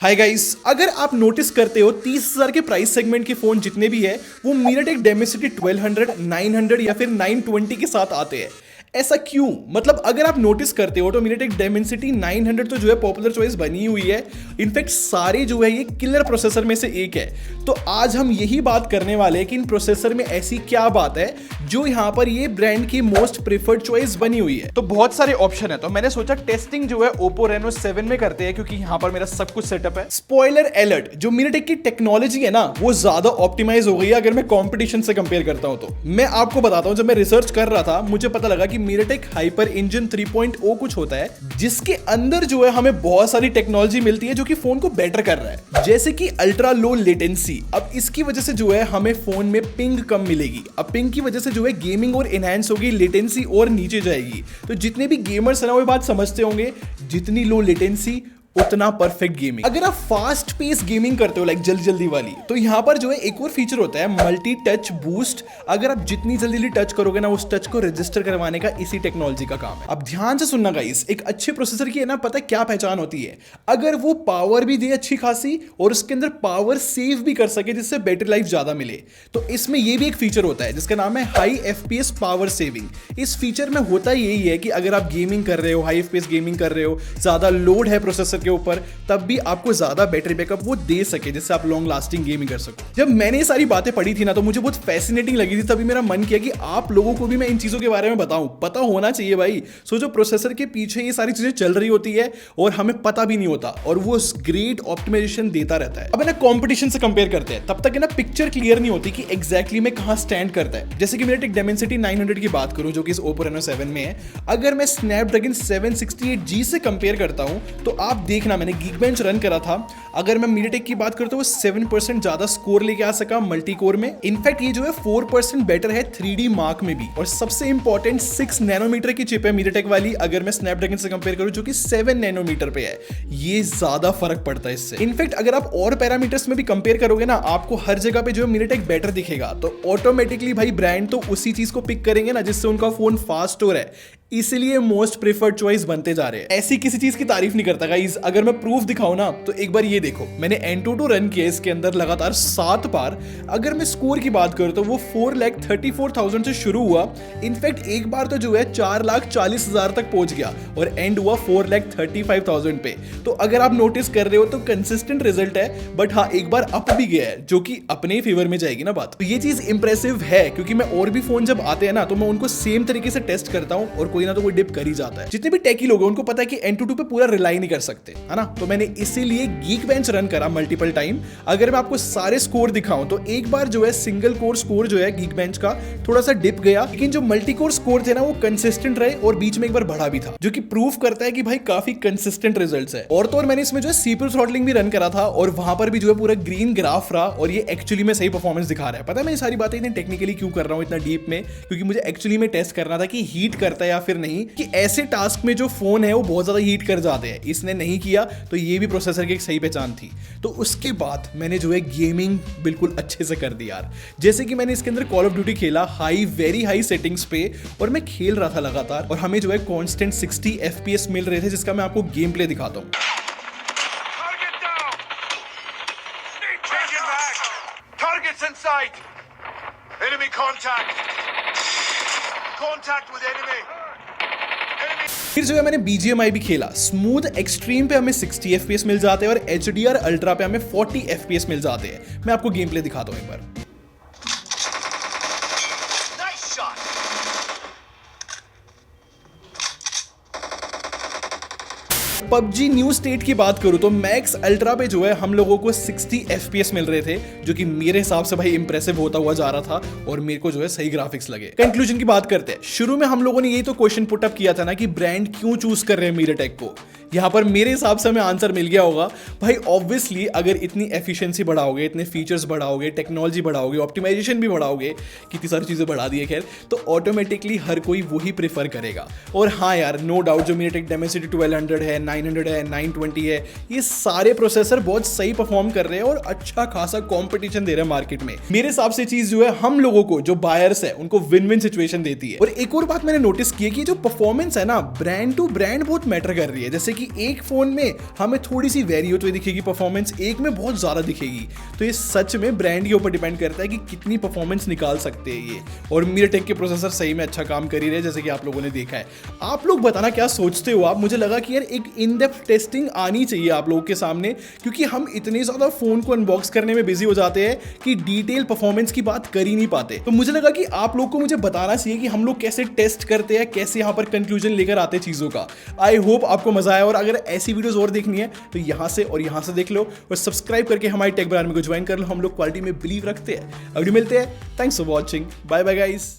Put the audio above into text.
Hi guys, अगर आप notice करते हो 30,000 के प्राइस सेगमेंट के फोन जितने भी है वो मीडियाटेक डेमेसिटी 1200, 900 या फिर 920 के साथ आते हैं। ऐसा क्यों? मतलब अगर आप नोटिस करते हो तो मीडियाटेक डेमेसिटी 900 तो जो है पॉपुलर चॉइस बनी हुई है। इनफैक्ट सारे जो है ये किलर प्रोसेसर में से एक है। तो आज हम यही बात करने वाले हैं कि इन प्रोसेसर में ऐसी क्या बात है जो यहाँ पर ये ब्रांड की मोस्ट प्रेफर्ड चॉइस बनी हुई है। तो बहुत सारे ऑप्शन है, तो मैंने सोचा टेस्टिंग जो है Oppo Reno 7 में करते हैं क्योंकि यहाँ पर मेरा सब कुछ सेटअप है। स्पॉइलर अलर्ट, जो मीडियाटेक की टेक्नोलॉजी है ना वो ज्यादा ऑप्टिमाइज हो गई है अगर मैं कंपटीशन से कंपेयर करता हूं तो। मैं आपको बताता हूं, जब मैं रिसर्च कर रहा था मुझे पता लगा कि मीडियाटेक हाइपर इंजन 3.0 कुछ होता है जिसके अंदर जो है हमें बहुत सारी टेक्नोलॉजी मिलती है जो कि फोन को बेटर कर रहा है, जैसे कि अल्ट्रा लो लेटेंसी। अब इसकी वजह से जो है हमें फोन में पिंग कम मिलेगी। अब पिंग की वजह से जो है गेमिंग और एनहांस होगी, लेटेंसी और नीचे जाएगी। तो जितने भी गेमर्स है ना वो बात समझते होंगे, जितनी लो लेटेंसी उतना परफेक्ट गेमिंग। अगर आप फास्ट पेस गेमिंग करते हो लाइक जल्दी जल्दी वाली, तो यहां पर जो है एक और फीचर होता है मल्टी टच बूस्ट। अगर आप जितनी जल्दी जल्दी टच करोगे ना उस टच को रजिस्टर करवाने का इसी टेक्नोलॉजी का काम है। अब ध्यान से सुनना गाइस, एक अच्छे प्रोसेसर की है ना पता है क्या पहचान होती है? अगर वो पावर भी दे अच्छी खासी और उसके अंदर पावर सेव भी कर सके जिससे बैटरी लाइफ ज्यादा मिले। तो इसमें ये भी एक फीचर होता है जिसका नाम है हाई एफपीएस पावर सेविंग। इस फीचर में होता यही है कि अगर आप गेमिंग कर रहे हो, हाई एफपीएस गेमिंग कर रहे हो, ज्यादा लोड है प्रोसेसर के ऊपर, तब भी आपको ज्यादा बैटरी बैकअप वो दे सके जिससे आप लॉन्ग लास्टिंग गेमिंग कर सको। जब मैंने ये सारी बातें पढ़ी थी ना तो मुझे बहुत फैसिनेटिंग लगी थी। तभी मेरा मन किया कि आप लोगों को भी मैं इन चीजों के बारे में बताऊं। पता होना चाहिए भाई। सोचो प्रोसेसर के पीछे ये सारी चीजें चल रही होती है और हमें पता भी नहीं होता, और वो ग्रेट ऑप्टिमाइजेशन देता रहता है। अब ना कंपटीशन से कंपेयर करते हैं, तब तक है ना पिक्चर क्लियर नहीं होती कि एग्जैक्टली में कहां स्टैंड करता है। जैसे कि मीडियाटेक डेमेंसिटी 900 की बात करूं जो कि इस Oppo Reno 7 में है, अगर मैं स्नैपड्रैगन 768G से कंपेयर करता हूं तो आप देखना, मैंने Geekbench रन करा था। अगर मैं मीडियाटेक की बात करूं तो वो 7% ज्यादा स्कोर लेके आ सका मल्टी कोर में। इनफैक्ट ये जो है 4% बेटर है 3D मार्क में भी। और सबसे इंपॉर्टेंट 6 नैनोमीटर की चिप है मीडियाटेक वाली, अगर मैं स्नैपड्रैगन से कंपेयर करूं जो कि 7 नैनोमीटर पे है। ये ज्यादा फर्क पड़ता है इससे। इनफैक्ट अगर आप और पैरामीटर्स में भी कंपेयर करोगे ना, आपको हर जगह पे जो है मीडियाटेक बेटर दिखेगा। तो ऑटोमेटिकली भाई ब्रांड तो उसी चीज को पिक करेंगे ना जिससे उनका फोन फास्ट हो रहा है, इसलिए मोस्ट प्रेफर्ड चॉइस बनते जा रहे हैं। ऐसी किसी चीज की तारीफ नहीं करता गाइस। अगर मैं प्रूफ दिखाऊं ना तो एक बार ये देखो, मैंने Antutu रन किया इसके अंदर लगातार 7 बार। अगर मैं स्कोर की बात करूं तो वो 4,34,000 से शुरू हुआ। इनफैक्ट एक बार तो जो है 4,40,000 तक पहुंच गया और एंड हुआ 4,35,000 पे। तो अगर आप नोटिस कर रहे हो तो कंसिस्टेंट रिजल्ट है, बट हाँ एक बार अप भी गया है जो कि अपने फेवर में जाएगी ना बात। तो ये चीज इंप्रेसिव है क्योंकि मैं और भी फोन जब आते हैं ना तो मैं उनको सेम तरीके से टेस्ट करता हूं और कोई ना तो कोई डिप कर ही जाता है। जितने भी टेकी लोग हैं उनको पता है कि Antutu पे पूरा रिलाई नहीं कर सकते, है ना। तो मैंने इसीलिए Geekbench रन करा मल्टीपल टाइम। अगर मैं आपको सारे स्कोर दिखाऊं तो एक बार जो है सिंगल कोर स्कोर जो है Geekbench का थोड़ा सा डिप गया, लेकिन जो मल्टी कोर स्कोर थे ना वो कंसिस्टेंट रहे और बीच में एक बार बढ़ा भी था, जो कि प्रूफ करता है कि भाई काफी कंसिस्टेंट रिजल्ट्स है। और तो और मैंने इसमें जो है CPU थ्रॉटलिंग भी रन करा था और वहां पर भी जो है पूरा ग्रीन ग्राफ रहा और ये एक्चुअली में सही परफॉर्मेंस दिखा रहा है। पता है मैं ये सारी बातें इतनी टेक्निकली क्यों कर रहा हूं इतना डीप में, क्योंकि मुझे एक्चुअली में टेस्ट करना था कि हीट करता है या फिर नहीं, कि ऐसे टास्क में जो फोन है वो बहुत ज्यादा हीट कर जाते हैं। इसने नहीं किया तो ये भी प्रोसेसर की एक सही पहचान थी। तो उसके बाद मैंने जो है गेमिंग बिल्कुल अच्छे से कर दी यार। जैसे कि मैंने इसके अंदर कॉल ऑफ ड्यूटी खेला हाई, वेरी हाई सेटिंग्स पे, और मैं खेल रहा था लगातार और हमें जो है कांस्टेंट 60 FPS मिल रहे थे, जिसका मैं आपको गेम प्ले दिखाता हूं। Targets in sight. Enemy contact. Contact with enemy. फिर जो है मैंने BGMI भी खेला। स्मूथ एक्सट्रीम पे हमें 60 FPS मिल जाते हैं और HDR अल्ट्रा पे हमें 40 FPS मिल जाते हैं। मैं आपको गेम प्ले दिखाता हूं एक बार। PUBG न्यू स्टेट की बात करूं तो मैक्स अल्ट्रा पे जो है हम लोगों को 60 FPS मिल रहे थे, जो कि मेरे हिसाब से भाई इंप्रेसिव होता हुआ जा रहा था और मेरे को जो है सही ग्राफिक्स लगे। कंक्लूजन की बात करते हैं। शुरू में हम लोगों ने यही तो क्वेश्चन पुट अप किया था ना कि ब्रांड क्यों चूज कर रहे हैं मीडियाटेक को। यहाँ पर मेरे हिसाब से हमें आंसर मिल गया होगा भाई। ऑब्वियसली अगर इतनी एफिशिएंसी बढ़ाओगे, इतने फीचर्स बढ़ाओगे, टेक्नोलॉजी बढ़ाओगे, ऑप्टिमाइजेशन भी बढ़ाओगे, कितनी सारी चीजें बढ़ा दी है खैर, तो ऑटोमेटिकली हर कोई वही प्रेफर करेगा। और हाँ यार नो डाउट जो मीडियाटेक डेमेंसिटी 1200 है, 900 है, 920 है, ये सारे प्रोसेसर बहुत सही परफॉर्म कर रहे हैं और अच्छा खासा कंपटीशन दे रहे हैं मार्केट में। मेरे हिसाब से चीज जो है हम लोगों को, जो बायर्स है, उनको विन विन सिचुएशन देती है। और एक और बात मैंने नोटिस की है कि जो परफॉर्मेंस है ना ब्रांड टू ब्रांड बहुत मैटर कर रही है। जैसे कि कि एक फ़ोन में हमें थोड़ी सी वेरी होती हुई दिखेगी परफॉर्मेंस, एक में बहुत ज़्यादा दिखेगी। तो ये सच में ब्रांड के ऊपर डिपेंड करता है कि कितनी परफॉर्मेंस निकाल सकते हैं ये। और MediaTek के प्रोसेसर सही में अच्छा काम कर ही रहे, जैसे कि आप लोगों ने देखा है। आप लोग बताना क्या सोचते हो आप। मुझे लगा कि यार एक इन डेप्थ टेस्टिंग आनी चाहिए आप लोगों के सामने, क्योंकि हम इतने ज़्यादा फ़ोन को अनबॉक्स करने में बिजी हो जाते हैं कि डिटेल परफॉर्मेंस की बात कर ही नहीं पाते। तो मुझे लगा कि आप लोग को मुझे बताना चाहिए कि हम लोग कैसे टेस्ट करते हैं, कैसे यहाँ पर कंक्लूजन लेकर आते हैं चीज़ों का। आई होप आपको मजा आया, और अगर ऐसी वीडियोस और देखनी है तो यहाँ से और यहाँ से देख लो, और सब्सक्राइब करके हमारी टेक आर्मी को ज्वाइन कर लो। हम लोग क्वालिटी में बिलीव रखते हैं। अगली मिलते हैं। Thanks for watching. Bye bye guys.